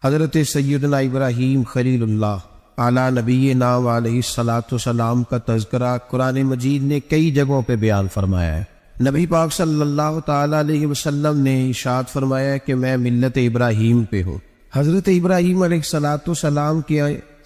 حضرت سیدنا ابراہیم خلیل اللہ اعلیٰ نبینا علیہ الصلاۃ والسلام کا تذکرہ قرآن مجید نے کئی جگہوں پہ بیان فرمایا ہے۔ نبی پاک صلی اللہ تعالیٰ علیہ وسلم نے ارشاد فرمایا کہ میں ملت ابراہیم پہ ہوں۔ حضرت ابراہیم علیہ الصلاۃ والسلام کی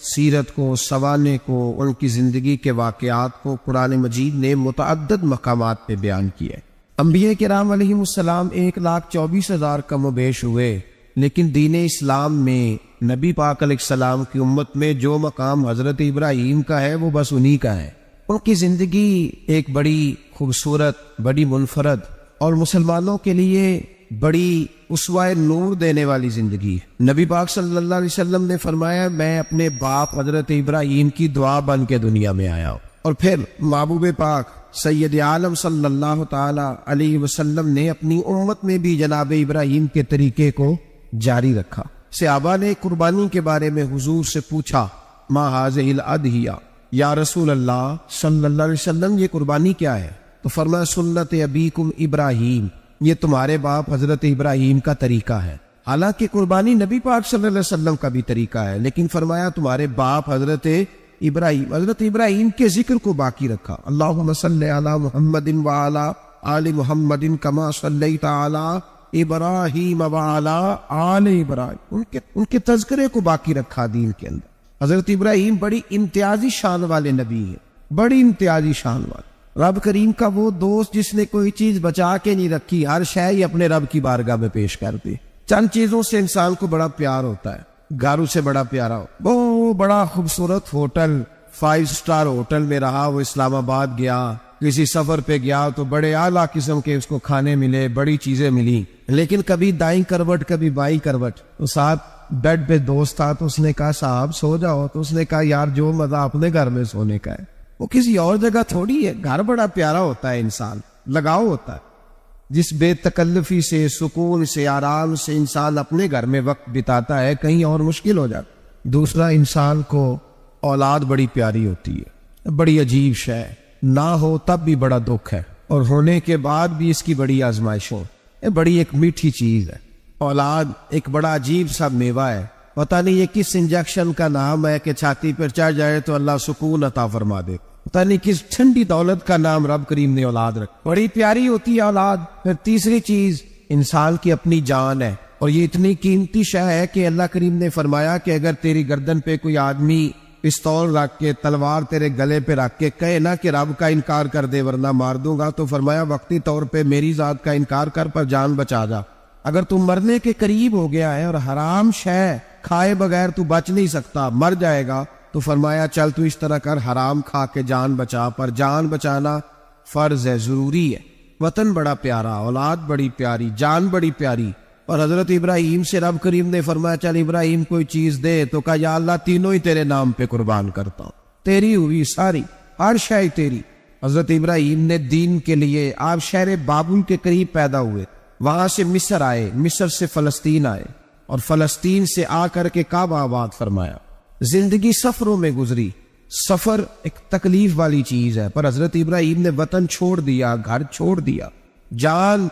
سیرت کو، سوانح کو، ان کی زندگی کے واقعات کو قرآن مجید نے متعدد مقامات پہ بیان کیا ہے۔ انبیاء کرام علیہ السلام 1,24,000 کم و بیش ہوئے، لیکن دین اسلام میں نبی پاک علیہ السلام کی امت میں جو مقام حضرت ابراہیم کا ہے وہ بس انہی کا ہے۔ ان کی زندگی ایک بڑی خوبصورت، بڑی منفرد اور مسلمانوں کے لیے بڑی اسوہ نور دینے والی زندگی ہے۔ نبی پاک صلی اللہ علیہ وسلم نے فرمایا میں اپنے باپ حضرت ابراہیم کی دعا بن کے دنیا میں آیا ہوں، اور پھر محبوب پاک سید عالم صلی اللہ تعالی علیہ وسلم نے اپنی امت میں بھی جناب ابراہیم کے طریقے کو جاری رکھا۔ صحابہ نے قربانی کے بارے میں حضور سے پوچھا ما ھذہ الاضحیہ، یا رسول اللہ صلی اللہ علیہ وسلم یہ قربانی کیا ہے؟ تو فرمایا سنت ابیکم ابراہیم، یہ تمہارے باپ حضرت ابراہیم کا طریقہ ہے۔ حالانکہ قربانی نبی پاک صلی اللہ علیہ وسلم کا بھی طریقہ ہے، لیکن فرمایا تمہارے باپ حضرت ابراہیم کے ذکر کو باقی رکھا۔ اللہم صلی علی محمد وعلی آل محمد کما صلیت علی ابراہیم وعلی آل ابراہیم، ان کے تذکرے کو باقی رکھا دین کے اندر۔ حضرت ابراہیم بڑی امتیازی شان والے نبی ہیں، بڑی امتیازی شان والے۔ رب کریم کا وہ دوست جس نے کوئی چیز بچا کے نہیں رکھی، ہر شے ہی اپنے رب کی بارگاہ میں پیش کر دی۔ چند چیزوں سے انسان کو بڑا پیار ہوتا ہے، گھر سے بڑا پیارا ہو، وہ بڑا خوبصورت ہوٹل، 5 اسٹار ہوٹل میں رہا، وہ اسلام آباد گیا، کسی سفر پہ گیا تو بڑے اعلیٰ قسم کے اس کو کھانے ملے، بڑی چیزیں ملی، لیکن کبھی دائیں کروٹ کبھی بائیں کروٹ، تو ساتھ بیڈ پہ دوست تھا تو اس نے کہا صاحب سو جاؤ، تو اس نے کہا یار جو مزہ اپنے گھر میں سونے کا ہے وہ کسی اور جگہ تھوڑی ہے۔ گھر بڑا پیارا ہوتا ہے، انسان لگاؤ ہوتا ہے، جس بے تکلفی سے، سکون سے، آرام سے انسان اپنے گھر میں وقت بتاتا ہے کہیں اور مشکل ہو جاتا۔ دوسرا، انسان کو اولاد بڑی پیاری ہوتی ہے، بڑی عجیب شے ہے، نہ ہو تب بھی بڑا دکھ ہے، اور ہونے کے بعد بھی اس کی بڑی آزمائشیں، یہ بڑی ایک میٹھی چیز ہے۔ اولاد ایک بڑا عجیب سا میوہ ہے، پتہ نہیں یہ کس انجیکشن کا نام ہے کہ چھاتی پر چڑھ جائے تو اللہ سکون عطا فرما دے، پتہ نہیں کس ٹھنڈی دولت کا نام رب کریم نے اولاد رکھا، بڑی پیاری ہوتی ہے اولاد۔ پھر تیسری چیز انسان کی اپنی جان ہے، اور یہ اتنی قیمتی شے ہے کہ اللہ کریم نے فرمایا کہ اگر تیری گردن پہ کوئی آدمی پستول رکھ کے، تلوار تیرے گلے پہ رکھ کے کہے نہ کہ رب کا انکار کر دے ورنہ مار دوں گا، تو فرمایا وقتی طور پہ میری ذات کا انکار کر پر جان بچا جا۔ اگر تم مرنے کے قریب ہو گیا ہے اور حرام شے کھائے بغیر تو بچ نہیں سکتا، مر جائے گا، تو فرمایا چل تو اس طرح کر، حرام کھا کے جان بچا، پر جان بچانا فرض ہے، ضروری ہے۔ وطن بڑا پیارا، اولاد بڑی پیاری، جان بڑی پیاری، اور حضرت ابراہیم سے رب کریم نے فرمایا چل ابراہیم کوئی چیز دے، تو کہا یا اللہ تینوں ہی تیرے نام پہ قربان کرتا ہوں، تیری ہوئی ساری، ہر شے تیری۔ حضرت ابراہیم نے دین کے لیے، آپ شہر بابل کے قریب پیدا ہوئے، وہاں سے مصر آئے، مصر سے فلسطین آئے، اور فلسطین سے آ کر کے کعبہ آباد فرمایا۔ زندگی سفروں میں گزری، سفر ایک تکلیف والی چیز ہے، پر حضرت ابراہیم نے وطن چھوڑ دیا، گھر چھوڑ دیا۔ جان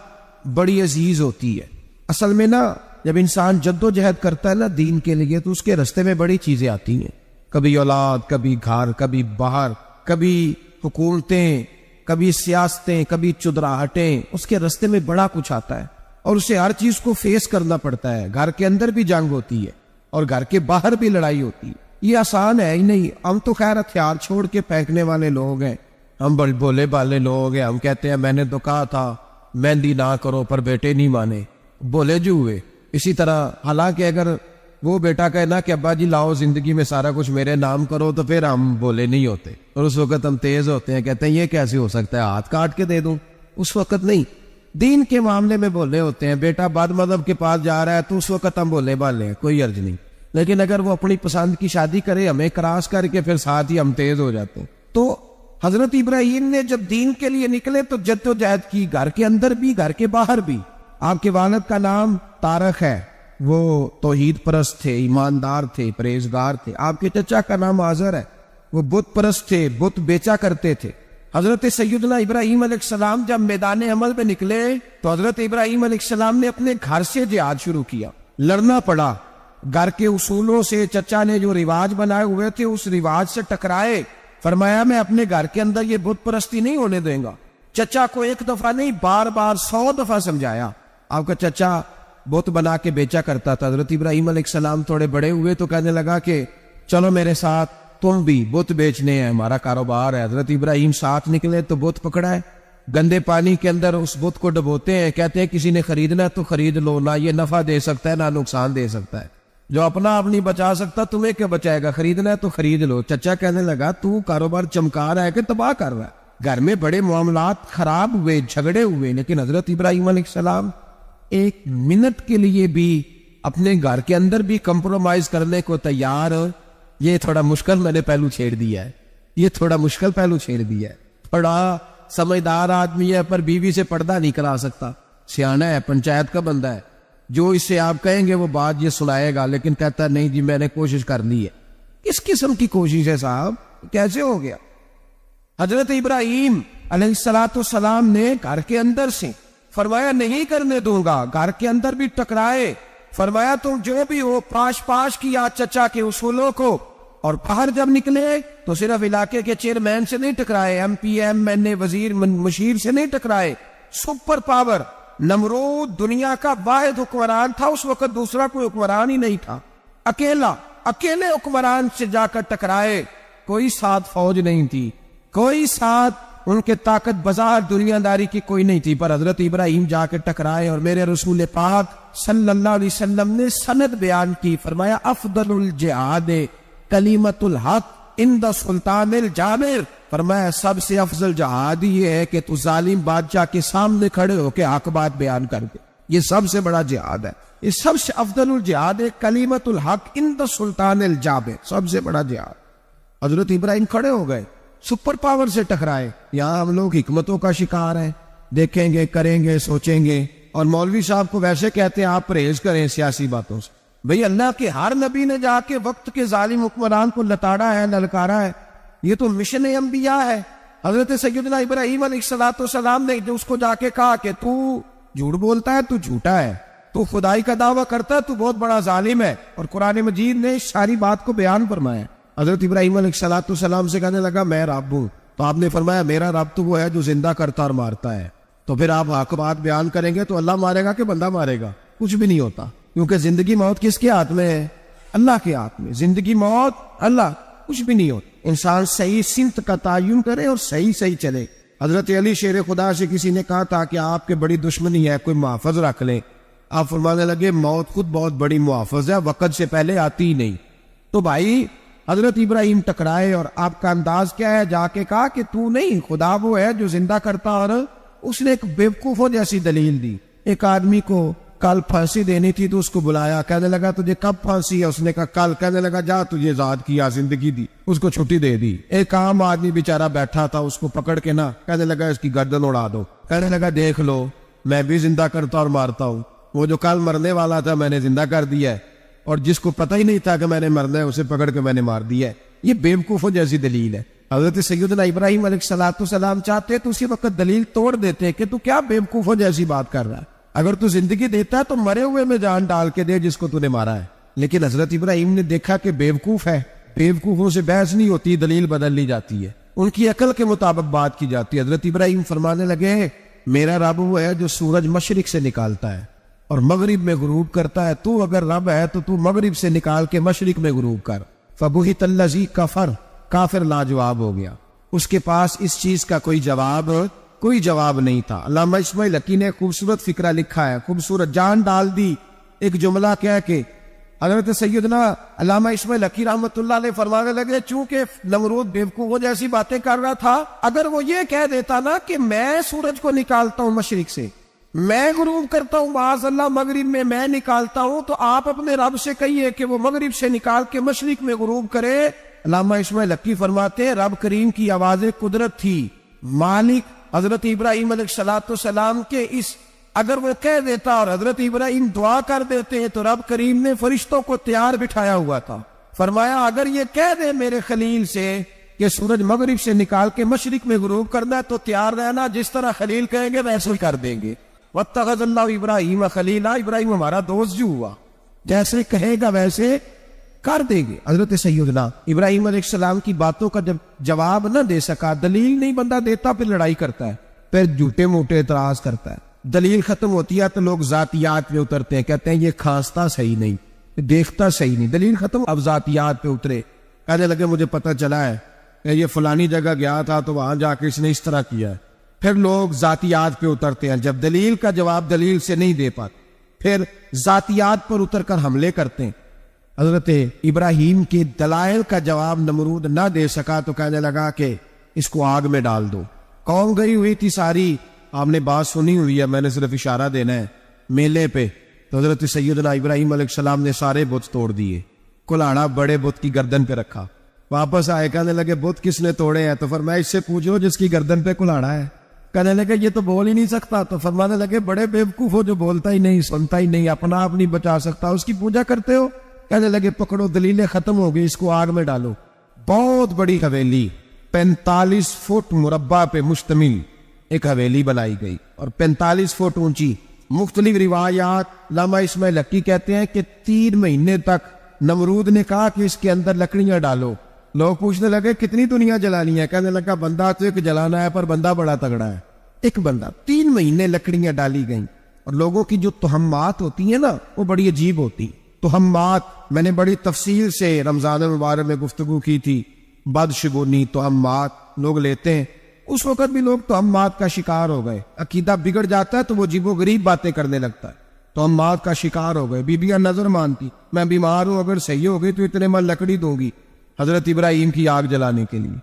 بڑی عزیز ہوتی ہے اصل میں نا، جب انسان جد و جہد کرتا ہے نا دین کے لیے، تو اس کے رستے میں بڑی چیزیں آتی ہیں، کبھی اولاد، کبھی گھر، کبھی باہر، کبھی حکومتیں، کبھی سیاستیں، کبھی چدراہٹیں، اس کے رستے میں بڑا کچھ آتا ہے، اور اسے ہر چیز کو فیس کرنا پڑتا ہے۔ گھر کے اندر بھی جنگ ہوتی ہے اور گھر کے باہر بھی لڑائی ہوتی ہے، یہ آسان ہے ہی نہیں۔ ہم تو خیر ہتھیار چھوڑ کے پھینکنے والے لوگ ہیں، ہم بڑے بولے بالے لوگ ہیں، ہم کہتے ہیں میں نے تو کہا تھا مہندی نہ کرو، پر بیٹے نہیں مانے، بولے جو ہوئے۔ اسی طرح حالانکہ اگر وہ بیٹا کہے نا کہ ابا جی لاؤ زندگی میں سارا کچھ میرے نام کرو، تو پھر ہم بولے نہیں ہوتے، اور اس وقت ہم تیز ہوتے ہیں، کہتے ہیں یہ کیسے ہو سکتا ہے، ہاتھ کاٹ کے دے دوں۔ اس وقت نہیں، دین کے معاملے میں بولے ہوتے ہیں، بیٹا بد مذہب کے پاس جا رہا ہے تو اس وقت ہم بولے بالے ہیں، کوئی عرض نہیں، لیکن اگر وہ اپنی پسند کی شادی کرے ہمیں کراس کر کے، پھر ساتھ ہی ہم تیز ہو جاتے ہیں۔ تو حضرت ابراہیم نے جب دین کے لیے نکلے تو جد و جہد کی، گھر کے اندر بھی گھر کے باہر بھی۔ آپ کے والد کا نام طارق ہے، وہ توحید پرست تھے، ایماندار تھے، پرہیزگار تھے۔ آپ کے چچا کا نام آزر ہے، وہ بت پرست تھے، بت بیچا کرتے تھے۔ حضرت سیدنا ابراہیم علیہ السلام جب میدان عمل میں نکلے تو حضرت ابراہیم علیہ السلام نے اپنے گھر سے جہاد شروع کیا، لڑنا پڑا، گھر کے اصولوں سے چچا نے جو رواج بنائے ہوئے تھے اس رواج سے ٹکرائے. فرمایا میں اپنے گھر کے اندر یہ بت پرستی نہیں ہونے دیں گا. چچا کو ایک دفعہ نہیں بار بار 100 دفعہ سمجھایا. آپ کا چچا بت بنا کے بیچا کرتا تھا. حضرت ابراہیم علیہ السلام تھوڑے بڑے ہوئے تو کہنے لگا کہ چلو میرے ساتھ, تم بھی بت بیچنے ہیں, ہمارا کاروبار ہے. حضرت ابراہیم ساتھ نکلے تو بت پکڑا ہے, گندے پانی کے اندر اس بت کو ڈبوتے ہیں, کہتے ہیں کسی نے خریدنا ہے تو خرید لو, نہ یہ نفع دے سکتا ہے نہ نقصان دے سکتا ہے, جو اپنا آپ نہیں بچا سکتا تمہیں کیا بچائے گا, خریدنا ہے تو خرید لو. چچا کہنے لگا تو کاروبار چمکا رہا ہے کہ تباہ کر رہا ہے. گھر میں بڑے معاملات خراب ہوئے, جھگڑے ہوئے, لیکن حضرت ابراہیم علیہ السلام ایک منٹ کے لیے بھی اپنے گھر کے اندر بھی کمپرومائز کرنے کو تیار. یہ تھوڑا مشکل میں نے پہلو چھیڑ دیا ہے, یہ تھوڑا مشکل پہلو چھیڑ دیا ہے. بڑا سمجھدار آدمی ہے پر بیوی سے پردہ نہیں کرا سکتا, سیانا ہے, پنچایت کا بندہ ہے, جو اس سے آپ کہیں گے وہ بات یہ سنائے گا, لیکن کہتا ہے نہیں جی میں نے کوشش کر لی ہے. کس قسم کی کوشش ہے صاحب, کیسے ہو گیا؟ حضرت ابراہیم علیہ السلام نے گھر کے اندر سے فرمایا نہیں کرنے دوں گا, گھر کے اندر بھی ٹکرائے. فرمایا تم جو بھی ہو پاش پاش کیا چچا کے اصولوں کو, اور باہر جب نکلے تو صرف علاقے کے چیئرمین سے نہیں ٹکرائے, ایم پی ایم این اے وزیر مشیر سے نہیں ٹکرائے. سپر پاور نمرود دنیا کا واحد حکمران تھا اس وقت, دوسرا کوئی حکمران ہی نہیں تھا, اکیلے حکمران سے جا کر ٹکرائے. کوئی ساتھ فوج نہیں تھی, کوئی ساتھ ان کے طاقت بازار دنیا داری کی کوئی نہیں تھی, پر حضرت ابراہیم جا کے ٹکرائے. اور میرے رسول پاک صلی اللہ علیہ وسلم نے سند بیان کی, فرمایا افضل الجہاد کلمۃ الحق عند سلطان الجابر. فرمایا سب سے افضل جہاد یہ ہے کہ تو ظالم بادشاہ کے سامنے کھڑے ہو کے حق بات بیان کر دے, یہ سب سے بڑا جہاد ہے. یہ سب سے افضل الجہاد ہے کلمۃ الحق عند سلطان الجابر, سب سے بڑا جہاد. حضرت ابراہیم کھڑے ہو گئے, سپر پاور سے ٹکرائے. یہاں ہم لوگ حکمتوں کا شکار ہیں, دیکھیں گے کریں گے سوچیں گے, اور مولوی صاحب کو ویسے کہتے ہیں آپ پرہیز کریں سیاسی باتوں سے. بھئی اللہ کے ہر نبی نے جا کے وقت کے ظالم حکمران کو لتاڑا ہے, للکارا ہے, یہ تو مشن انبیاء ہے. حضرت سیدنا ابراہیم علیہ السلام نے جو اس کو جا کے کہا کہ تو جھوٹ بولتا ہے, تو جھوٹا ہے, تو خدائی کا دعویٰ کرتا ہے, تو بہت بڑا ظالم ہے, اور قرآن مجید نے ساری بات کو بیان فرمایا. حضرت ابراہیم علیہ السلام سے کہنے لگا میں رب ہوں, تو آپ نے فرمایا میرا رب تو وہ ہے جو زندہ کرتا اور مارتا ہے. تو پھر آپ حق بات بیان کریں گے تو اللہ مارے گا کہ بندہ مارے گا؟ کچھ بھی نہیں ہوتا, کیونکہ زندگی موت کس کے ہاتھ میں ہے؟ اللہ کے ہاتھ میں. زندگی موت اللہ, کچھ بھی نہیں ہوتا. انسان صحیح سمت کا تعین کرے اور صحیح چلے. حضرت علی شیر خدا سے کسی نے کہا تھا کہ آپ کے بڑی دشمنی ہے, کوئی محافظ رکھ لیں. آپ فرمانے لگے موت خود بہت بڑی محافظ ہے, وقت سے پہلے آتی ہی نہیں. تو بھائی حضرت ابراہیم ٹکرائے, اور آپ کا انداز کیا ہے؟ جا کے کہا کہ تو نہیں, خدا وہ ہے جو زندہ کرتا. اور اس نے ایک بیوقوفوں جیسی دلیل دی. ایک آدمی کو کل پھانسی دینی تھی تو اس کو بلایا, کہنے لگا تجھے کب پھانسی ہے؟ اس نے کہا کل. کہنے لگا جا تجھے آزاد کیا, زندگی دی, اس کو چھٹی دے دی. ایک عام آدمی بیچارہ بیٹھا تھا, اس کو پکڑ کے نا کہنے لگا اس کی گردن اڑا دو. کہنے لگا دیکھ لو میں بھی زندہ کرتا اور مارتا ہوں, وہ جو کل مرنے والا تھا میں نے زندہ کر دیا ہے, اور جس کو پتہ ہی نہیں تھا کہ میں نے مرنا ہے اسے پکڑ کے میں نے مار دیا ہے. یہ بیوقوفوں جیسی دلیل ہے. حضرت سیدنا ابراہیم علیہ السلام چاہتے تو اسی وقت دلیل توڑ دیتے کہ تو کیا بیوقوفوں جیسی بات کر رہا ہے, اگر تو زندگی دیتا ہے تو مرے ہوئے میں جان ڈال کے دے جس کو تو نے مارا ہے. لیکن حضرت ابراہیم نے دیکھا کہ بیوقوف ہے, بیوقوفوں سے بحث نہیں ہوتی, دلیل بدل لی جاتی ہے, ان کی عقل کے مطابق بات کی جاتی ہے. حضرت ابراہیم فرمانے لگے میرا رب وہ ہے جو سورج مشرق سے نکالتا ہے اور مغرب میں غروب کرتا ہے, تو اگر رب ہے تو تو مغرب سے نکال کے مشرق میں غروب کر. فبہت الذی کفر, کافر لاجواب ہو گیا, اس کے پاس اس چیز کا کوئی جواب نہیں تھا. علامہ اسماعیل حقی نے خوبصورت فکرہ لکھا ہے, خوبصورت جان ڈال دی ایک جملہ کہہ کے. حضرت سیدنا علامہ اسماعیل حقی رحمۃ اللہ علیہ فرمانے لگے چونکہ نمرود بیوقوف وہ جیسی باتیں کر رہا تھا, اگر وہ یہ کہہ دیتا نا کہ میں سورج کو نکالتا ہوں مشرق سے, میں غروب کرتا ہوں معاذ اللہ مغرب میں نکالتا ہوں, تو آپ اپنے رب سے کہیے کہ وہ مغرب سے نکال کے مشرق میں غروب کرے. علامہ اسماعیل حقی فرماتے ہیں رب کریم کی آواز قدرت تھی, مالک حضرت ابراہیم علیہ السلام کے اس, اگر وہ کہہ دیتا اور حضرت ابراہیم دعا کر دیتے تو رب کریم نے فرشتوں کو تیار بٹھایا ہوا تھا. فرمایا اگر یہ کہہ دے میرے خلیل سے کہ سورج مغرب سے نکال کے مشرق میں غروب کرنا ہے تو تیار رہنا, جس طرح خلیل کہیں گے ویسے کر دیں گے. واتخذ اللہ ابراہیم خلیلا, ابراہیم ہمارا دوست جو ہوا, جیسے کہے گا ویسے کر دیں گے۔ حضرت سیدنا ابراہیم علیہ السلام کی باتوں کا جب جواب نہ دے سکا، دلیل نہیں بندہ دیتا، پھر لڑائی کرتا ہے، پھر جھوٹے موٹے اعتراض کرتا ہے۔ دلیل ختم ہوتی ہے تو لوگ ذاتیات پہ اترتے ہیں، کہتے ہیں یہ کھانستا صحیح نہیں، دیکھتا صحیح نہیں۔ دلیل ختم، اب ذاتیات پہ اترے، کہنے لگے مجھے پتہ چلا ہے کہ یہ فلانی جگہ گیا تھا تو وہاں جا کے اس نے اس طرح کیا ہے۔ پھر لوگ ذاتیات پہ اترتے ہیں، جب دلیل کا جواب دلیل سے نہیں دے پاتے پھر ذاتیات پر اتر کر حملے کرتے ہیں۔ حضرت ابراہیم کے دلائل کا جواب نمرود نہ دے سکا تو کہنے لگا کہ اس کو آگ میں ڈال دو۔ قوم گئی ہوئی تھی ساری، آپ نے بات سنی ہوئی ہے، میں نے صرف اشارہ دینا ہے، میلے پہ تو حضرت سیدنا ابراہیم علیہ السلام نے سارے بت توڑ دیے، کلاڑا بڑے بت کی گردن پہ رکھا، واپس آئے کہنے لگے بت کس نے توڑے ہیں؟ تو فرمایا اس سے پوچھو جس کی گردن پہ کلاڑا ہے۔ کہنے لگے یہ تو بول ہی نہیں سکتا، تو فرمانے لگے بڑے بیوقوف ہو جو بولتا ہی نہیں، سنتا ہی نہیں، اپنا آپ نہیں بچا سکتا، اس کی پوجا کرتے ہو؟ کہنے لگے پکڑو، دلیلیں ختم ہو گئی، اس کو آگ میں ڈالو۔ بہت بڑی حویلی 45 فٹ مربع پہ مشتمل ایک حویلی بنائی گئی اور 45 فٹ اونچی۔ مختلف روایات، علامہ اسماعیل حقی کہتے ہیں کہ 3 مہینے تک نمرود نے کہا کہ اس کے اندر لکڑیاں ڈالو۔ لوگ پوچھنے لگے کتنی دنیا جلانی ہے؟ کہنے لگا بندہ تو ایک جلانا ہے، پر بندہ بڑا تگڑا ہے، ایک بندہ۔ 3 مہینے لکڑیاں ڈالی گئیں، اور لوگوں کی جو تہمات ہوتی ہیں نا وہ بڑی عجیب ہوتی۔ تہمات میں نے بڑی تفصیل سے رمضان المبارک میں گفتگو کی تھی، بدشگونی تہمات لوگ لیتے ہیں، اس وقت بھی لوگ تہمات کا شکار ہو گئے، عقیدہ بگڑ جاتا ہے تو وہ عجیب و غریب باتیں کرنے لگتا ہے، تہمات کا شکار ہو گئے۔ بیبیاں نظر مانتی، میں بیمار ہوں، اگر صحیح ہو گئی تو اتنے من لکڑی دوں گی حضرت ابراہیم کی آگ جلانے کے لیے۔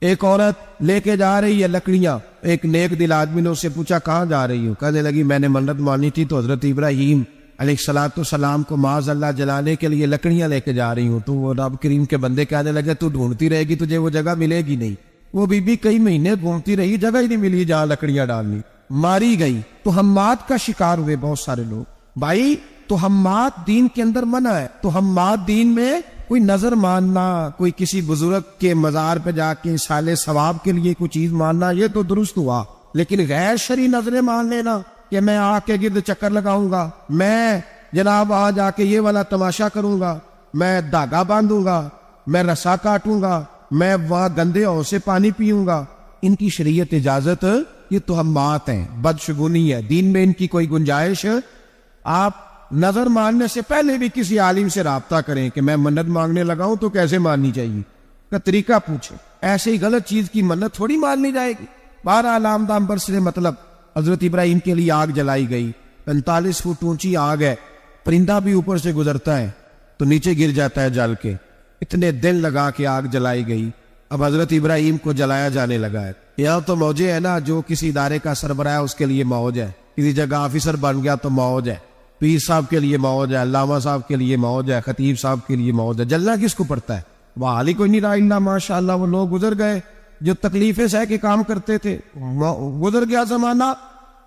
ایک عورت لے کے جا رہی ہے لکڑیاں، ایک نیک دل آدمی نے اس سے پوچھا کہاں جا رہی ہو؟ کہنے لگی میں نے منت مانی تھی تو حضرت ابراہیم علیہ السلام کو معاذ اللہ جلانے کے لیے لکڑیاں لے کے جا رہی ہوں۔ تو وہ رب کریم کے بندے کہنے لگے تو ڈھونڈتی رہے گی، تجھے وہ جگہ ملے گی نہیں۔ وہ بی بی کئی مہینے گھومتی رہی، جگہ ہی نہیں ملی جہاں لکڑیاں ڈالنی، ماری گئی۔ تہمات کا شکار ہوئے بہت سارے لوگ۔ بھائی تہمات دین کے اندر منع ہے، تہمات دین میں کوئی نظر ماننا، کوئی کسی بزرگ کے مزار پہ جا کے سالے ثواب کے لیے کوئی چیز ماننا، یہ تو درست ہوا، لیکن غیر شرعی نظریں مان لینا کہ میں آ کے گرد چکر لگاؤں گا، میں جناب آ جا کے یہ والا تماشا کروں گا، میں دھاگا باندھوں گا، میں رسا کاٹوں گا، میں وہاں گندے ہو سے پانی پیوں گا، ان کی شریعت اجازت، یہ تہمات ہیں، بدشگونی ہے، دین میں ان کی کوئی گنجائش۔ آپ نظر ماننے سے پہلے بھی کسی عالم سے رابطہ کریں کہ میں منت مانگنے لگا ہوں تو کیسے ماننی چاہیے کا طریقہ پوچھیں، ایسے ہی غلط چیز کی منت تھوڑی ماننی جائے گی۔ 12 علامدام برسر مطلب حضرت ابراہیم کے لیے آگ جلائی گئی، 45 فٹ اونچی آگ ہے، پرندہ بھی اوپر سے گزرتا ہے تو نیچے گر جاتا ہے جل کے، اتنے دن لگا کے آگ جلائی گئی۔ اب حضرت ابراہیم کو جلایا جانے لگا ہے۔ یہاں تو موجے ہے نا، جو کسی ادارے کا سربراہ اس کے لیے موج ہے، کسی جگہ آفیسر بن گیا تو موج ہے، پیر صاحب کے لیے موج ہے، علامہ صاحب کے لیے موج ہے، خطیب صاحب کے لیے موج ہے۔ جلنا کس کو پڑتا ہے؟ وہ حال ہی کوئی نہیں رہا الا ماشاء اللہ، وہ لوگ گزر گئے جو تکلیفیں سہ کے کام کرتے تھے، گزر گیا زمانہ۔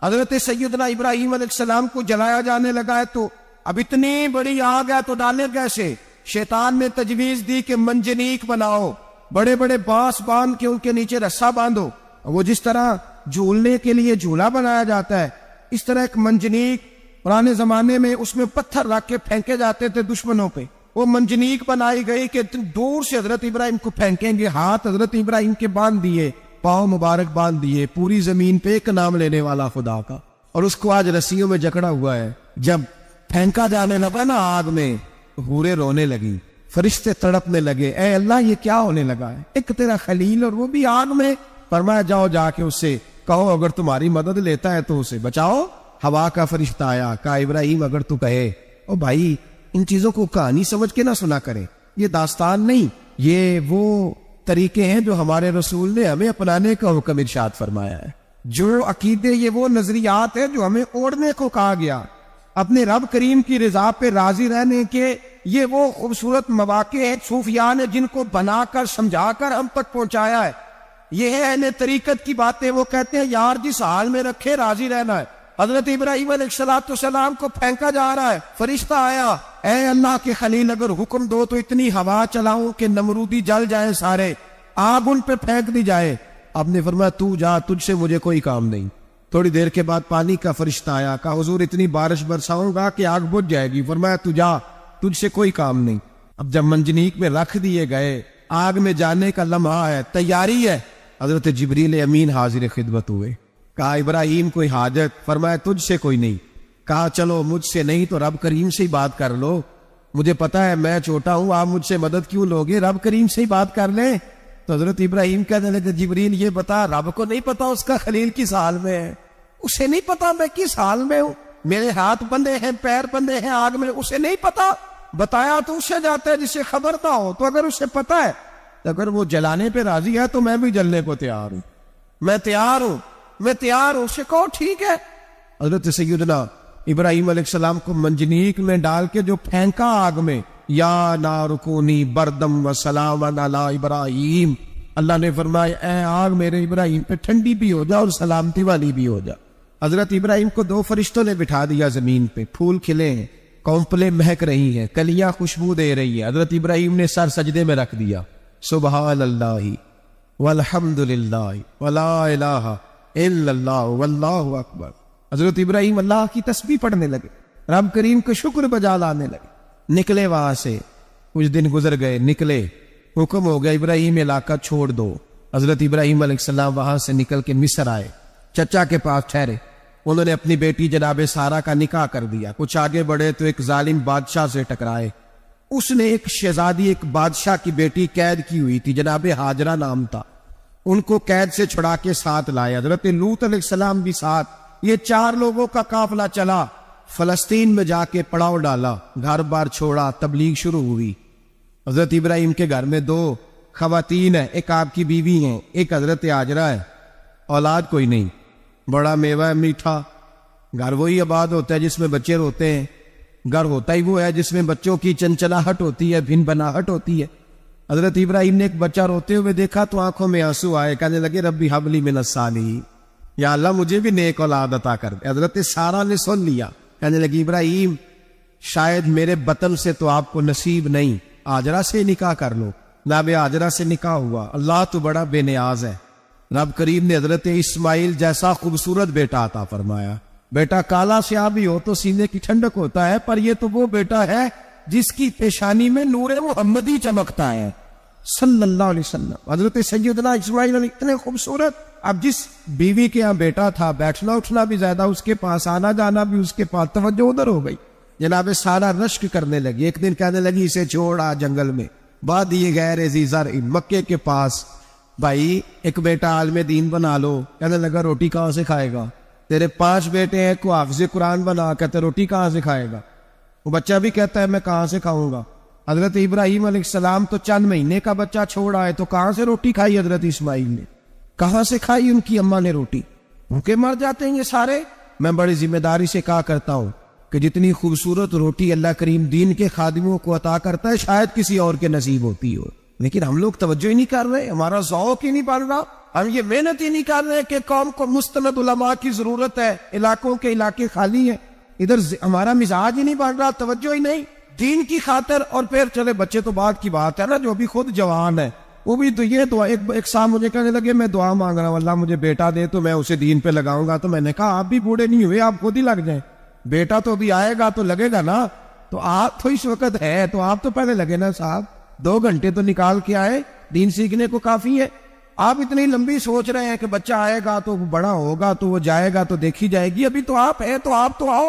حضرت سیدنا ابراہیم علیہ السلام کو جلایا جانے لگا ہے تو اب اتنی بڑی آگ ہے تو ڈالے کیسے؟ شیطان نے تجویز دی کہ منجنیق بناؤ، بڑے بڑے بانس باندھ کے ان کے نیچے رسا باندھو، وہ جس طرح جھولنے کے لیے جھولا بنایا جاتا ہے اس طرح ایک منجنیق، پرانے زمانے میں اس میں پتھر رکھ کے پھینکے جاتے تھے دشمنوں پہ، وہ منجنیق بنائی گئی کہ دور سے حضرت ابراہیم کو پھینکیں گے، ہاتھ حضرت ابراہیم کے باندھ دیے، پاؤں مبارک باندھ دیے، پوری زمین پہ ایک نام لینے والا خدا کا، اور اس کو آج رسیوں میں جکڑا ہوا ہے۔ جب پھینکا جانے لگا نا آگ میں، حوریں رونے لگی، فرشتے تڑپنے لگے، اے اللہ یہ کیا ہونے لگا ہے؟ ایک تیرا خلیل اور وہ بھی آگ میں۔ فرمایا جاؤ جا کے اس سے کہو اگر تمہاری مدد لیتا ہے تو اسے بچاؤ۔ ہوا کا فرشتہ آیا، کہا ابراہیم اگر تو کہے۔ او بھائی ان چیزوں کو کہانی سمجھ کے نہ سنا کریں، یہ داستان نہیں، یہ وہ طریقے ہیں جو ہمارے رسول نے ہمیں اپنانے کا حکم ارشاد فرمایا ہے، جو عقیدے، یہ وہ نظریات ہیں جو ہمیں اوڑھنے کو کہا گیا، اپنے رب کریم کی رضا پہ راضی رہنے کے یہ وہ خوبصورت مواقع ہیں صوفیاء نے جن کو بنا کر سمجھا کر ہم تک پہنچایا ہے۔ یہ ہے اہل طریقت کی باتیں، وہ کہتے ہیں یار جس حال میں رکھے راضی رہنا ہے۔ حضرت ابراہیم علیہ السلام کو پھینکا جا رہا ہے، فرشتہ آیا، اے اللہ کے خلیل اگر حکم دو تو اتنی ہوا چلاؤں کہ نمرودی جل جائیں سارے، آگ ان پہ پھینک دی جائے۔ آپ نے فرمایا تو جا، تجھ سے مجھے کوئی کام نہیں۔ تھوڑی دیر کے بعد پانی کا فرشتہ آیا، کہا حضور اتنی بارش برساؤں گا کہ آگ بجھ جائے گی۔ فرمایا تو جا، تجھ سے کوئی کام نہیں۔ اب جب منجنیق میں رکھ دیے گئے، آگ میں جانے کا لمحہ ہے، تیاری ہے، حضرت جبریل امین حاضر خدمت ہوئے۔ کہا ابراہیم کوئی حاجت؟ فرمایا تجھ سے کوئی نہیں۔ کہا چلو مجھ سے نہیں تو رب کریم سے ہی بات کر لو، مجھے پتا ہے میں چھوٹا ہوں، آپ مجھ سے مدد کیوں لوگے، رب کریم سے ہی بات کر لیں۔ تو حضرت ابراہیم کہنے لگے جبریل یہ بتا، رب کو نہیں پتا اس کا خلیل کس حال میں ہے؟ اسے نہیں پتا میں کس حال میں ہوں، میرے ہاتھ بندھے ہیں، پیر بندھے ہیں آگ میں، اسے نہیں پتا؟ بتایا تو اسے جاتا ہے جسے خبر نہ ہو، تو اگر اسے پتا ہے، اگر وہ جلانے پہ راضی ہے تو میں بھی جلنے کو تیار ہوں، میں تیار ہوں، میں تیار ہوں، اسے کہو ٹھیک ہے۔ حضرت سیدنا ابراہیم علیہ السلام کو منجنیق میں ڈال کے جو پھینکا آگ میں، یا نار کونی بردم و سلام علی ابراہیم، اللہ نے فرمایا اے آگ میرے ابراہیم پہ ٹھنڈی بھی ہو جا اور سلامتی والی بھی ہو جا۔ حضرت ابراہیم کو دو فرشتوں نے بٹھا دیا زمین پہ، پھول کھلے ہیں، کونپلیں مہک رہی ہیں، کلیاں خوشبو دے رہی ہیں۔ حضرت ابراہیم نے سر سجدے میں رکھ دیا، سبحان اللہ والحمد للہ ولا الہ الا اللہ واللہ اکبر۔ حضرت ابراہیم اللہ کی تسبیح پڑھنے لگے، رب کریم کو شکر بجا لانے لگے۔ نکلے وہاں سے، کچھ دن گزر گئے، نکلے، حکم ہو گیا ابراہیم علاقہ چھوڑ دو۔ حضرت ابراہیم علیہ السلام وہاں سے نکل کے مصر آئے، چچا کے پاس ٹھہرے، انہوں نے اپنی بیٹی جناب سارہ کا نکاح کر دیا۔ کچھ آگے بڑھے تو ایک ظالم بادشاہ سے ٹکرائے، اس نے ایک شہزادی، ایک بادشاہ کی بیٹی قید کی ہوئی تھی، جناب ہاجرہ نام تھا، ان کو قید سے چھڑا کے ساتھ لائے۔ حضرت لوط علیہ السلام بھی ساتھ، یہ 4 لوگوں کا قافلہ چلا، فلسطین میں جا کے پڑاؤ ڈالا، گھر بار چھوڑا، تبلیغ شروع ہوئی۔ حضرت ابراہیم کے گھر میں 2 خواتین ہیں، ایک آپ کی بیوی ہیں، ایک حضرت ہاجرہ ہے، اولاد کوئی نہیں، بڑا میوہ ہے میٹھا، گھر وہی آباد ہوتا ہے جس میں بچے روتے ہیں، گھر ہوتا ہی وہ ہے جس میں بچوں کی چنچلاہٹ ہوتی ہے، بھن بناہٹ ہوتی ہے۔ حضرت ابراہیم نے ایک بچہ روتے ہوئے دیکھا تو آنکھوں میں آنسو آئے، کہنے لگے ربی حب لی من الصالحین، یا اللہ مجھے بھی نیک اولاد عطا کر دے۔ حضرت سارہ نے سن لیا، کہنے لگی ابراہیم شاید میرے بطن سے تو آپ کو نصیب نہیں، ہاجرہ سے نکاح کر لو۔ جناب ہاجرہ سے نکاح ہوا، اللہ تو بڑا بے نیاز ہے، رب کریم نے حضرت اسماعیل جیسا خوبصورت بیٹا عطا فرمایا۔ بیٹا کالا سیاہ بھی ہو تو سینے کی ٹھنڈک ہوتا ہے، پر یہ تو وہ بیٹا ہے جس کی پیشانی میں نور محمدی چمکتا ہے صلی اللہ علیہ وسلم۔ حضرت سیدنا اسماعیل علیہ اتنے خوبصورت، اب جس بیوی کے یہاں بیٹا تھا، بیٹھنا اٹھنا بھی زیادہ اس کے پاس، آنا جانا بھی اس کے پاس، توجہ ادھر ہو گئی۔ جناب سارا رشک کرنے لگی، ایک دن کہنے لگی اسے چھوڑا جنگل میں، وادی غیر ذی زرع مکے کے پاس، بھائی ایک بیٹا عالم دین بنا لو۔ کہنے لگا روٹی کہاں سے کھائے گا، تیرے 5 بیٹے ہیں، کو حافظ قرآن بنا، کہتے روٹی کہاں سے کھائے گا؟ وہ بچہ بھی کہتا ہے میں کہاں سے کھاؤں گا۔ حضرت ابراہیم علیہ السلام تو چند مہینے کا بچہ چھوڑا ہے، تو کہاں سے روٹی کھائی حضرت اسماعیل نے، کہاں سے کھائی ان کی اماں نے روٹی؟ بھوکے مر جاتے ہیں یہ سارے۔ میں بڑی ذمہ داری سے کہا کرتا ہوں کہ جتنی خوبصورت روٹی اللہ کریم دین کے خادموں کو عطا کرتا ہے شاید کسی اور کے نصیب ہوتی ہو، لیکن ہم لوگ توجہ ہی نہیں کر رہے، ہمارا ذوق ہی نہیں بڑھ رہا، ہم یہ محنت ہی نہیں کر رہے کہ قوم کو مستند علماء کی ضرورت ہے، علاقوں کے علاقے خالی ہیں، ادھر ہمارا مزاج ہی نہیں بڑھ رہا، توجہ ہی نہیں دین کی خاطر۔ اور پھر چلے بچے تو بعد کی بات ہے نا، جو ابھی خود جوان ہے وہ بھی تو یہ دعا، ایک صاحب مجھے کہنے لگے میں دعا مانگ رہا ہوں اللہ مجھے بیٹا دے تو میں اسے دین پہ لگاؤں گا، تو میں نے کہا آپ بھی بوڑھے نہیں ہوئے، آپ خود ہی لگ جائیں، بیٹا تو ابھی آئے گا تو لگے گا نا، تو آپ تو اس وقت ہے تو آپ تو پہلے لگے نا صاحب، 2 گھنٹے تو نکال کے آئے، دین سیکھنے کو کافی ہے۔ آپ اتنی لمبی سوچ رہے ہیں کہ بچہ آئے گا تو بڑا ہوگا تو وہ جائے گا تو دیکھی جائے گی، ابھی تو آپ ہے تو آپ تو آؤ۔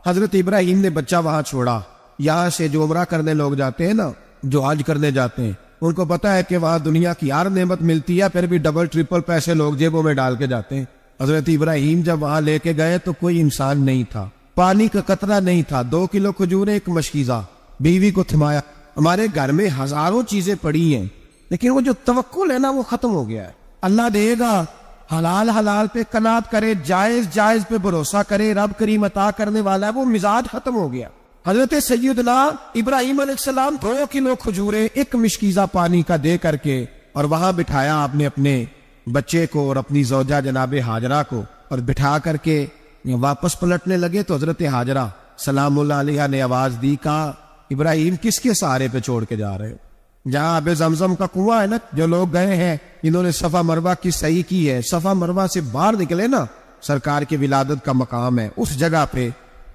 حضرت ابراہیم نے بچہ وہاں چھوڑا، یہاں سے جو عمرہ کرنے لوگ جاتے ہیں نا، جو حج کرنے جاتے ہیں، ان کو پتا ہے کہ وہاں دنیا کی ہر نعمت ملتی ہے، پھر بھی ڈبل ٹرپل پیسے لوگ جیبوں میں ڈال کے جاتے ہیں۔ حضرت ابراہیم جب وہاں لے کے گئے تو کوئی انسان نہیں تھا، پانی کا قطرہ نہیں تھا، 2 کلو کھجور، ایک مشکیزہ، بیوی کو تھمایا۔ ہمارے گھر میں ہزاروں چیزیں پڑی ہیں لیکن وہ جو توکل ہے نا وہ ختم ہو گیا ہے۔ اللہ دے گا، حلال حلال پہ قناعت کرے، جائز جائز پہ بھروسہ کرے، رب کریم عطا کرنے والا ہے، وہ مزاج ختم ہو گیا۔ حضرت سیدنا ابراہیم علیہ السلام 2 کلو کھجورے، ایک مشکیزہ پانی کا دے کر کے، اور وہاں بٹھایا آپ نے اپنے بچے کو اور اپنی زوجہ جناب ہاجرہ کو، اور بٹھا کر کے واپس پلٹنے لگے تو حضرت ہاجرہ سلام اللہ علیہ نے آواز دی، کہا ابراہیم کس کے سہارے پہ چھوڑ کے جا رہے ہو؟ جہاں آب زمزم کا کنواں ہے نا، جو لوگ گئے ہیں انہوں نے صفا مروہ کی صحیح کی ہے، صفا مروہ سے باہر نکلے نا، سرکار کی ولادت کا مقام ہے، اس جگہ پہ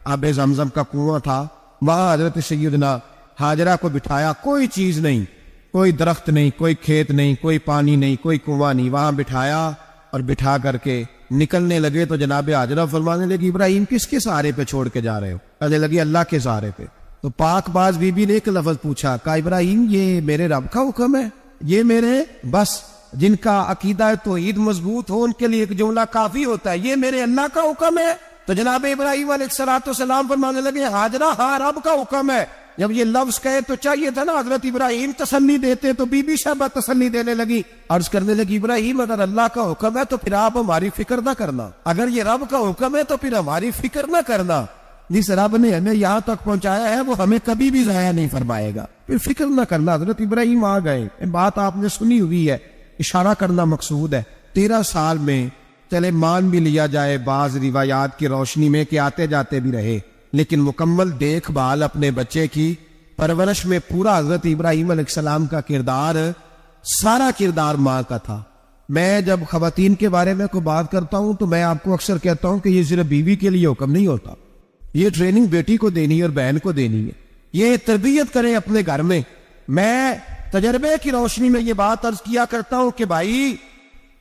آب زمزم کا کنواں تھا، وہاں حضرت سیدنا ہاجرہ کو بٹھایا، کوئی چیز نہیں، کوئی درخت نہیں، کوئی کھیت نہیں، کوئی پانی نہیں، کوئی کنواں نہیں، وہاں بٹھایا اور بٹھا کر کے نکلنے لگے تو جناب ہاجرہ فرمانے لگی ابراہیم کس کے سہارے پہ چھوڑ کے جا رہے ہو؟ کہنے لگی اللہ کے سہارے پہ۔ تو پاک باز بی بی نے ایک لفظ پوچھا، کہا ابراہیم یہ میرے رب کا حکم ہے، یہ میرے بس جن کا عقیدہ توحید مضبوط ہو ان کے لیے ایک جملہ کافی ہوتا ہے، یہ میرے اللہ کا حکم ہے؟ تو جناب ابراہیم علیہ السلام فرمانے لگے ہاجرہ ہاں رب کا حکم ہے۔ جب یہ لفظ کہے تو چاہیے تھا نا حضرت ابراہیم تسلی دیتے، تو بی بی شہبہ تسلی دینے لگی، عرض کرنے لگی ابراہیم اگر اللہ کا حکم ہے تو پھر آپ ہماری فکر نہ کرنا، اگر یہ رب کا حکم ہے تو پھر ہماری فکر نہ کرنا، جس رب نے ہمیں یہاں تک پہنچایا ہے وہ ہمیں کبھی بھی ضائع نہیں فرمائے گا، پھر فکر نہ کرنا۔ حضرت ابراہیم آ گئے، بات آپ نے سنی ہوئی ہے، اشارہ کرنا مقصود ہے۔ 13 سال میں چلے مان بھی لیا جائے بعض روایات کی روشنی میں کہ آتے جاتے بھی رہے، لیکن مکمل دیکھ بھال اپنے بچے کی پرورش میں پورا حضرت ابراہیم علیہ السلام کا کردار، سارا کردار ماں کا تھا۔ میں جب خواتین کے بارے میں کوئی بات کرتا ہوں تو میں آپ کو اکثر کہتا ہوں کہ یہ صرف بیوی کے لیے حکم نہیں ہوتا، یہ ٹریننگ بیٹی کو دینی ہے اور بہن کو دینی ہے، یہ تربیت کریں اپنے گھر میں۔ میں تجربے کی روشنی میں یہ بات عرض کیا کرتا ہوں کہ بھائی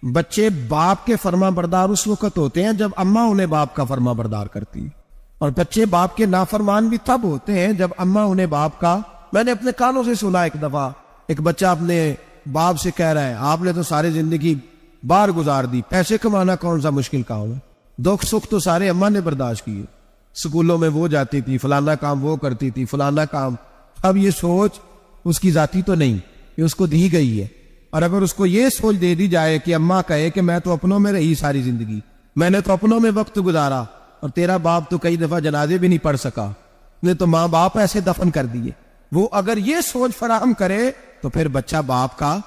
بچے باپ کے فرما بردار اس وقت ہوتے ہیں جب اماں انہیں باپ کا فرما بردار کرتی ہے، اور بچے باپ کے نافرمان بھی تب ہوتے ہیں جب اماں انہیں باپ کا۔ میں نے اپنے کانوں سے سنا ایک دفعہ ایک بچہ اپنے باپ سے کہہ رہا ہے آپ نے تو ساری زندگی باہر گزار دی، پیسے کمانا کون سا مشکل کام ہے، دکھ سکھ تو سارے اماں نے برداشت کیے، سکولوں میں وہ جاتی تھی، فلانا کام وہ کرتی تھی، فلانا کام۔ اب یہ سوچ اس کی ذاتی تو نہیں، یہ اس کو دی گئی ہے، اور اگر اس کو یہ سوچ دے دی جائے کہ اماں کہے کہ میں تو اپنوں میں رہی ساری زندگی، میں نے تو اپنوں میں وقت گزارا، اور تیرا باپ تو کئی دفعہ جنازے بھی نہیں پڑھ سکا، نے تو ماں باپ ایسے دفن کر دیے، وہ اگر یہ سوچ فراہم کرے تو پھر بچہ باپ کا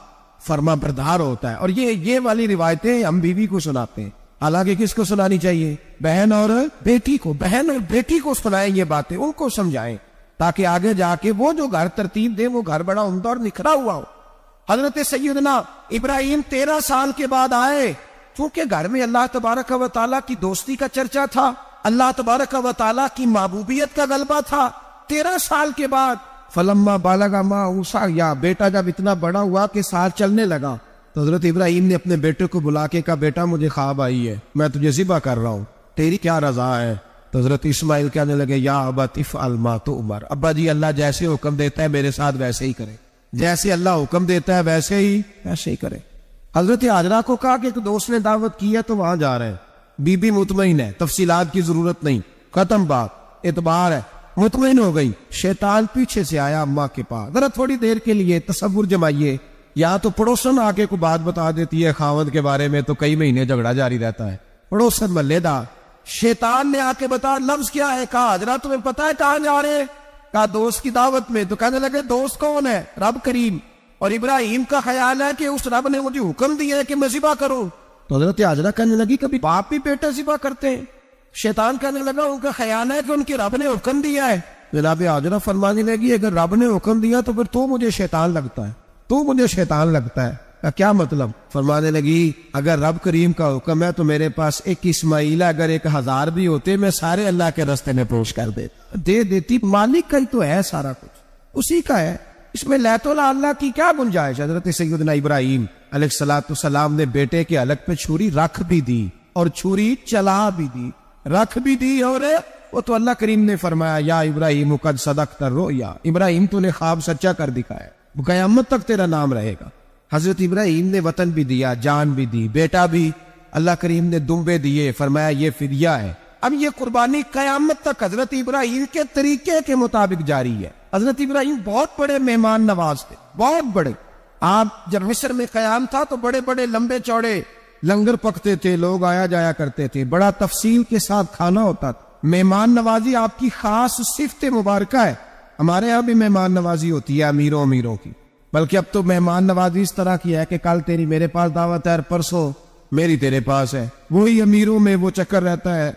فرما بردار ہوتا ہے۔ اور یہ والی روایتیں ہم بیوی کو سناتے ہیں، حالانکہ کس کو سنانی چاہیے؟ بہن اور بیٹی کو، بہن اور بیٹی کو سنائیں یہ باتیں، ان کو سمجھائیں، تاکہ آگے جا کے وہ جو گھر ترتیب دے وہ گھر بڑا عمدہ اور نکھرا ہوا ہو۔ حضرت سیدنا ابراہیم 13 سال کے بعد آئے، چونکہ گھر میں اللہ تبارک و تعالیٰ کی دوستی کا چرچا تھا، اللہ تبارک و تعالیٰ کی محبوبیت کا غلبہ تھا۔ 13 سال کے بعد فلما بالغ معه سعيا، بیٹا جب اتنا بڑا ہوا کہ ساتھ چلنے لگا تو حضرت ابراہیم نے اپنے بیٹے کو بلا کے کہا بیٹا مجھے خواب آئی ہے، میں تجھے ذبح کر رہا ہوں، تیری کیا رضا ہے؟ تو حضرت اسماعیل کہنے لگے یا ابت افعل ما تؤمر، ابا جی اللہ جیسے حکم دیتا ہے میرے ساتھ ویسے ہی کرے، جیسے اللہ حکم دیتا ہے ویسے ہی کرے۔ حضرت ہاجرہ کو کہا کہ ایک دوست نے دعوت کی ہے تو وہاں جا رہے ہیں، بی بی مطمئن ہے، تفصیلات کی ضرورت نہیں، ختم بات، اعتبار ہے، مطمئن ہو گئی۔ شیطان پیچھے سے آیا اماں کے پاس، ذرا تھوڑی دیر کے لیے تصور جمائیے، یا تو پڑوسن آ کے کوئی بات بتا دیتی ہے خاوند کے بارے میں تو کئی مہینے جھگڑا جاری رہتا ہے، پڑوسن محلے دار۔ شیطان نے آ کے بتا لفظ کیا ہے، کہا حضرت تمہیں پتا ہے کہاں جا رہے ہیں؟ کہا دوست کی دعوت میں۔ تو کہنے لگے دوست کون ہے؟ رب کریم، اور ابراہیم کا خیال ہے کہ اس رب نے مجھے حکم دیا ہے کہ میں ذبح کروں۔ تو حضرت ہاجرہ کہنے لگی کبھی باپ بھی بیٹا ذبح کرتے ہیں؟ شیطان کہنے لگا ان کا خیال ہے کہ ان کے رب نے حکم دیا ہے۔ جناب ہاجرہ فرمانے لگی اگر رب نے حکم دیا تو پھر تو مجھے شیطان لگتا ہے، تو مجھے شیطان لگتا ہے، کیا مطلب؟ فرمانے لگی اگر رب کریم کا حکم ہے تو میرے پاس ایک اسماعیل ہے، اگر 1000 بھی ہوتے میں سارے اللہ کے راستے میں پیش کر دے دیتی، مالک کا ہی تو ہے سارا کچھ، اسی کا ہے، اس میں لیت اللہ کی کیا گنجائش؟ حضرت سیدنا ابراہیم علیہ السلام نے بیٹے کے حلق پہ چھری رکھ بھی دی اور چھری چلا بھی دی، رکھ بھی دی، اور وہ تو اللہ کریم نے فرمایا یا ابراہیم قد صدقت الرؤیا، ابراہیم تو نے خواب سچا کر دکھایا، وہ قیامت تک تیرا نام رہے گا۔ حضرت ابراہیم نے وطن بھی دیا، جان بھی دی، بیٹا بھی، اللہ کریم نے دمبے دیے، فرمایا یہ فدیہ ہے۔ اب یہ قربانی قیامت تک حضرت ابراہیم کے طریقے کے مطابق جاری ہے۔ حضرت ابراہیم بہت بڑے مہمان نواز تھے، بہت بڑے۔ آپ جب مصر میں قیام تھا تو بڑے بڑے لمبے چوڑے لنگر پکتے تھے، لوگ آیا جایا کرتے تھے، بڑا تفصیل کے ساتھ کھانا ہوتا تھا۔ مہمان نوازی آپ کی خاص صفت مبارکہ ہے، ہمارے یہاں بھی مہمان نوازی ہوتی ہے امیروں کی، بلکہ اب تو مہمان نوازی اس طرح کی ہے کہ کل تیری میرے پاس دعوت ہے اور پرسوں میری تیرے پاس ہے، وہی امیروں میں وہ چکر رہتا ہے،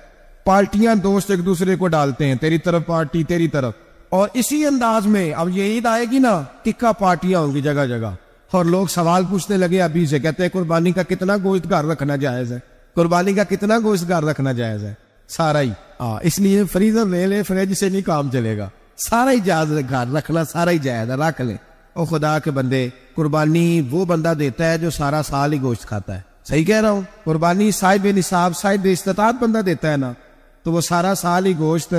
پارٹیاں دوست ایک دوسرے کو ڈالتے ہیں، تیری طرف پارٹی تیری طرف، اور اسی انداز میں اب یہ عید آئے گی نا، ٹکا پارٹیاں ہوں گی جگہ جگہ، اور لوگ سوال پوچھنے لگے ابھی سے، کہتے ہیں قربانی کا کتنا گوشت گھر رکھنا جائز ہے، قربانی کا کتنا گوشت گھر رکھنا جائز ہے، سارا ہی۔ اس لیے فریزر لے لے، فریج سے نہیں کام چلے گا، سارا ہی جائز گھر رکھنا سارا ہی جائز ہے، رکھ لیں۔ او خدا کے بندے، قربانی وہ بندہ دیتا ہے جو سارا سال ہی گوشت کھاتا ہے، صحیح کہہ رہا ہوں؟ قربانی صاحب نصاب، صاحب استطاعت بندہ دیتا ہے نا، تو وہ سارا سال ہی گوشت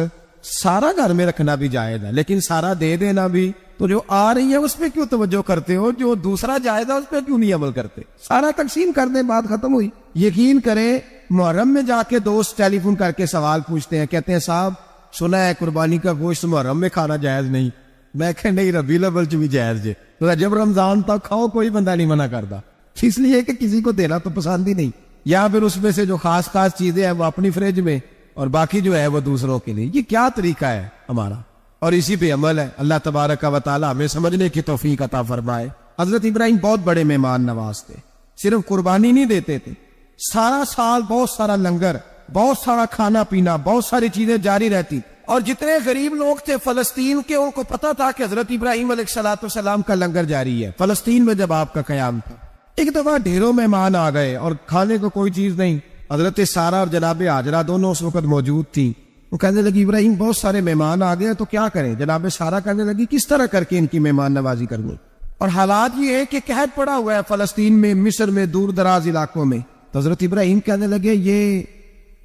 سارا گھر میں رکھنا بھی جائز ہے، لیکن سارا دے دینا بھی۔ تو جو آ رہی ہے اس پہ کیوں توجہ کرتے ہو؟ جو دوسرا جائز ہے اس پہ کیوں نہیں عمل کرتے؟ سارا تقسیم کر دیں، بات ختم ہوئی۔ یقین کریں، محرم میں جا کے دوست ٹیلی فون کر کے سوال پوچھتے ہیں، کہتے ہیں صاحب سنا ہے قربانی کا گوشت محرم میں کھانا جائز نہیں۔ میں کہ نہیں، ربیع الاول چ بھی جائز ہے، جب رمضان تک کھاؤ کوئی بندہ نہیں منع کرتا، اس لیے کہ کسی کو دینا تو پسند ہی نہیں، یا پھر اس میں سے جو خاص چیزیں ہیں وہ اپنی فریج میں اور باقی جو ہے وہ دوسروں کے لیے۔ یہ کیا طریقہ ہے ہمارا؟ اور اسی پہ عمل ہے۔ اللہ تبارک و تعالی ہمیں سمجھنے کی توفیق عطا فرمائے۔ حضرت ابراہیم بہت بڑے مہمان نواز تھے، صرف قربانی نہیں دیتے تھے، سارا سال بہت سارا لنگر، بہت سارا کھانا پینا، بہت ساری چیزیں جاری رہتی۔ اور جتنے غریب لوگ تھے فلسطین کے، ان کو پتا تھا کہ حضرت ابراہیم علیہ السلام کا لنگر جاری ہے فلسطین میں جب آپ کا قیام تھا۔ ایک دفعہ ڈھیروں مہمان آ گئے اور کھانے کو کوئی چیز نہیں، حضرت سارہ اور جناب ہاجرہ دونوں اس وقت موجود تھیں۔ وہ کہنے لگی ابراہیم بہت سارے مہمان آ گئے تو کیا کریں؟ جناب سارہ کہنے لگی کس طرح کر کے ان کی مہمان نوازی کرنی؟ اور حالات یہ ہے کہ قحط پڑا ہوا ہے فلسطین میں، مصر میں، دور دراز علاقوں میں۔ تو حضرت ابراہیم کہنے لگے یہ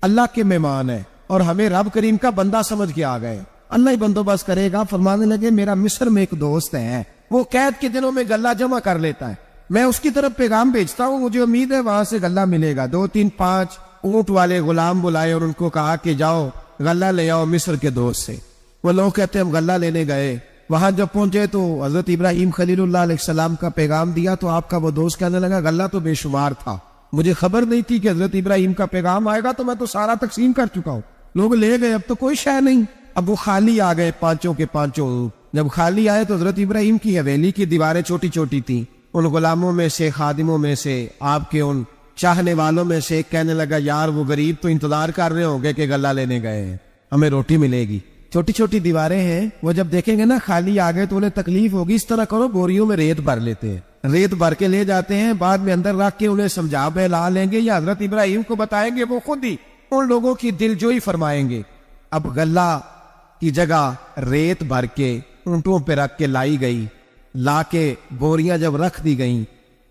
اللہ کے مہمان ہے اور ہمیں رب کریم کا بندہ سمجھ کے آ گئے، اللہ ہی بندوبست کرے گا۔ فرمانے لگے میرا مصر میں ایک دوست ہے، وہ قحط کے دنوں میں غلہ جمع کر لیتا ہے، میں اس کی طرف پیغام بھیجتا ہوں، مجھے امید ہے وہاں سے غلہ ملے گا۔ 2-3-5 اونٹ والے غلام بلائے اور ان کو کہا کہ جاؤ غلہ لے آؤ مصر کے دوست سے۔ وہ لوگ کہتے ہیں ہم غلہ لینے گئے، وہاں جب پہنچے تو حضرت ابراہیم خلیل اللہ علیہ السلام کا پیغام دیا تو آپ کا وہ دوست کہنے لگا غلہ تو بے شمار تھا، مجھے خبر نہیں تھی کہ حضرت ابراہیم کا پیغام آئے گا، تو میں تو سارا تقسیم کر چکا ہوں، لوگ لے گئے، اب تو کوئی شے نہیں۔ اب وہ خالی آ گئے، پانچوں کے پانچوں۔ جب خالی آئے تو حضرت ابراہیم کی حویلی کی دیواریں چھوٹی چھوٹی تھیں، ان غلاموں میں سے، خادموں میں سے، آپ کے ان چاہنے والوں میں سے ایک کہنے لگا یار وہ غریب تو انتظار کر رہے ہوں گے کہ غلہ لینے گئے ہیں، ہمیں روٹی ملے گی۔ چھوٹی چھوٹی دیواریں ہیں، وہ جب دیکھیں گے نا خالی آ گئے تو انہیں تکلیف ہوگی، اس طرح کرو بوریوں میں ریت بھر لیتے ہیں، ریت بھر کے لے جاتے ہیں، بعد میں اندر رکھ کے انہیں سمجھا بہلا لیں گے یا حضرت ابراہیم کو بتائیں گے، وہ خود ہی ان لوگوں کی دل جوئی فرمائیں گے۔ اب غلہ کی جگہ ریت بھر کے اونٹوں پہ رکھ کے لائی گئی، لا کے بوریاں جب رکھ دی گئیں،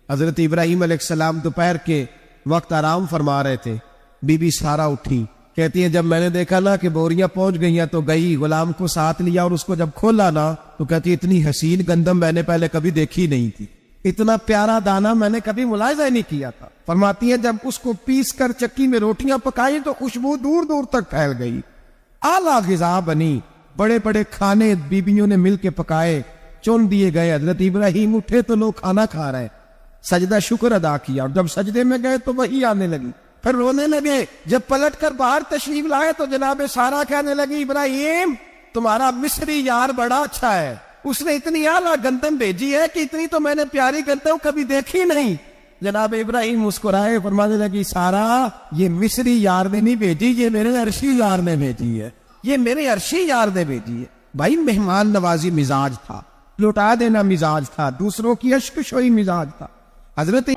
حضرت ابراہیم علیہ السلام دوپہر کے وقت آرام فرما رہے تھے، بی بی سارہ اٹھی، کہتی ہیں جب میں نے دیکھا نا کہ بوریاں پہنچ گئی ہیں تو گئی، غلام کو ساتھ لیا اور اس کو جب کھولا نا تو کہتی اتنی حسین گندم میں نے پہلے کبھی دیکھی نہیں تھی، اتنا پیارا دانا میں نے کبھی ملاحظہ نہیں کیا تھا۔ فرماتی ہیں جب اس کو پیس کر چکی میں روٹیاں پکائی تو خوشبو دور دور تک پھیل گئی، اعلیٰ غذا بنی، بڑے بڑے کھانے بیبیوں نے مل کے پکائے، چن دیے گئے۔ حضرت ابراہیم اٹھے تو لوگ کھانا کھا رہے، سجدہ شکر ادا کیا، اور جب سجدے میں گئے تو وہی آنے لگی، پھر رونے لگے۔ جب پلٹ کر باہر تشریف لائے تو جناب سارہ کہنے لگی ابراہیم تمہارا مصری یار بڑا اچھا ہے، اس نے اتنی اعلیٰ گندم بھیجی ہے کہ اتنی تو میں نے پیاری گندم کبھی دیکھی نہیں۔ جناب ابراہیم مسکرائے، فرمانے لگی سارہ یہ مصری یار نے نہیں بھیجی، یہ میرے عرشی یار نے بھیجی ہے، یہ میرے عرشی یار نے بھیجی ہے۔ بھائی مہمان نوازی مزاج تھا، لوٹا دینا مزاج تھا، دوسروں کی اشک شوئی مزاج تھا۔ حضرت